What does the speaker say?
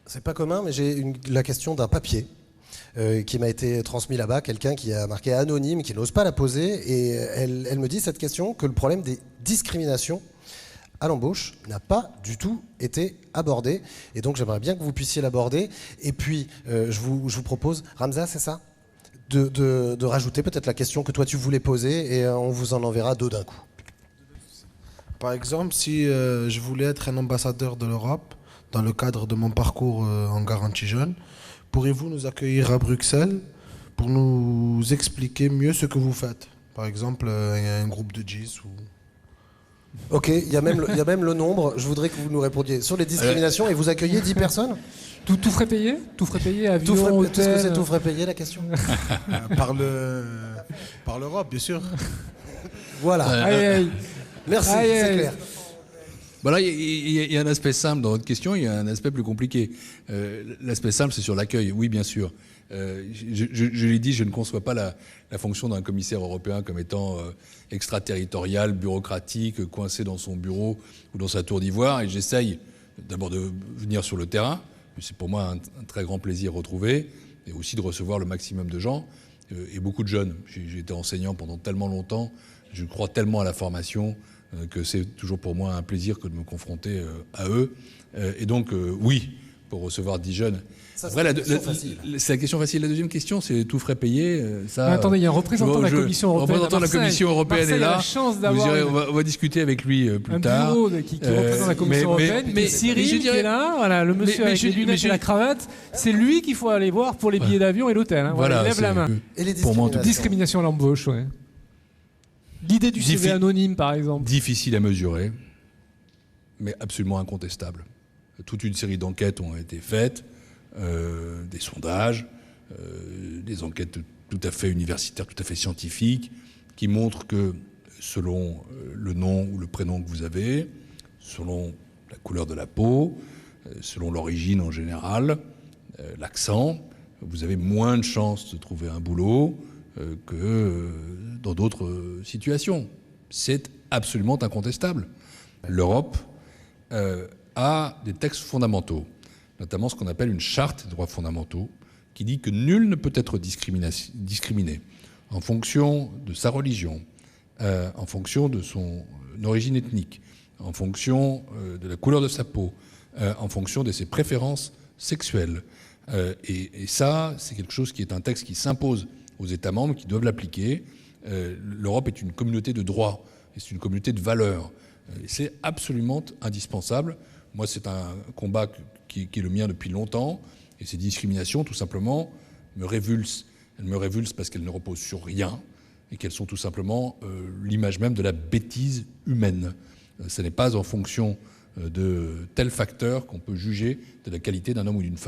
C'est pas commun, mais j'ai la question d'un papier qui m'a été transmis là-bas, quelqu'un qui a marqué anonyme, qui n'ose pas la poser, et elle me dit cette question, que le problème des discriminations à l'embauche n'a pas du tout été abordé, et donc j'aimerais bien que vous puissiez l'aborder, et puis je vous propose, Ramza, c'est ça, de rajouter peut-être la question que toi tu voulais poser, et on vous en enverra deux d'un coup. Par exemple, si je voulais être un ambassadeur de l'Europe, dans le cadre de mon parcours en garantie jeune, pourriez-vous nous accueillir à Bruxelles pour nous expliquer mieux ce que vous faites? Par exemple, un groupe de GIS ou... Ok, il y a même le nombre, je voudrais que vous nous répondiez sur les discriminations, et vous accueillez 10 personnes? Tout frais payé? Tout frais payé, avion, hôtel... Tout ce que c'est tout frais payé, la question? Par l'Europe, bien sûr. Voilà. Merci, c'est clair. Voilà, il y a un aspect simple dans votre question, il y a un aspect plus compliqué. L'aspect simple, c'est sur l'accueil. Oui, bien sûr. Je l'ai dit, je ne conçois pas la fonction d'un commissaire européen comme étant extraterritorial, bureaucratique, coincé dans son bureau ou dans sa tour d'ivoire. Et j'essaye d'abord de venir sur le terrain. C'est pour moi un très grand plaisir retrouvé. Et aussi de recevoir le maximum de gens et beaucoup de jeunes. J'ai été enseignant pendant tellement longtemps. Je crois tellement à la formation que c'est toujours pour moi un plaisir que de me confronter à eux. Et donc, oui, pour recevoir 10 jeunes. Ça, c'est la question facile. C'est la question facile. La deuxième question, c'est tout frais payé. Ça, attendez, il y a un représentant de la Commission européenne. Le représentant de la Commission européenne est là. La chance d'avoir on va discuter avec lui plus tard. Un bureau qui représente la Commission européenne. Mais Cyril, qui est là, voilà, le monsieur avec les lunettes et la cravate, c'est lui qu'il faut aller voir pour les billets d'avion et l'hôtel. Hein. Voilà, il lève la main. Et les discriminations à l'embauche, ouais. L'idée du CV anonyme, par exemple. Difficile à mesurer, mais absolument incontestable. Toute une série d'enquêtes ont été faites, des sondages, des enquêtes tout à fait universitaires, tout à fait scientifiques, qui montrent que selon le nom ou le prénom que vous avez, selon la couleur de la peau, selon l'origine en général, l'accent, vous avez moins de chances de trouver un boulot que dans d'autres situations. C'est absolument incontestable. L'Europe a des textes fondamentaux, notamment ce qu'on appelle une charte des droits fondamentaux, qui dit que nul ne peut être discriminé en fonction de sa religion, en fonction de son origine ethnique, en fonction de la couleur de sa peau, en fonction de ses préférences sexuelles. Et ça, c'est quelque chose qui est un texte qui s'impose aux États membres, qui doivent l'appliquer. L'Europe est une communauté de droits, et c'est une communauté de valeurs. Et c'est absolument indispensable. Moi, c'est un combat qui est le mien depuis longtemps. Et ces discriminations, tout simplement, me révulsent. Elles me révulsent parce qu'elles ne reposent sur rien et qu'elles sont tout simplement l'image même de la bêtise humaine. Ce n'est pas en fonction de tels facteurs qu'on peut juger de la qualité d'un homme ou d'une femme.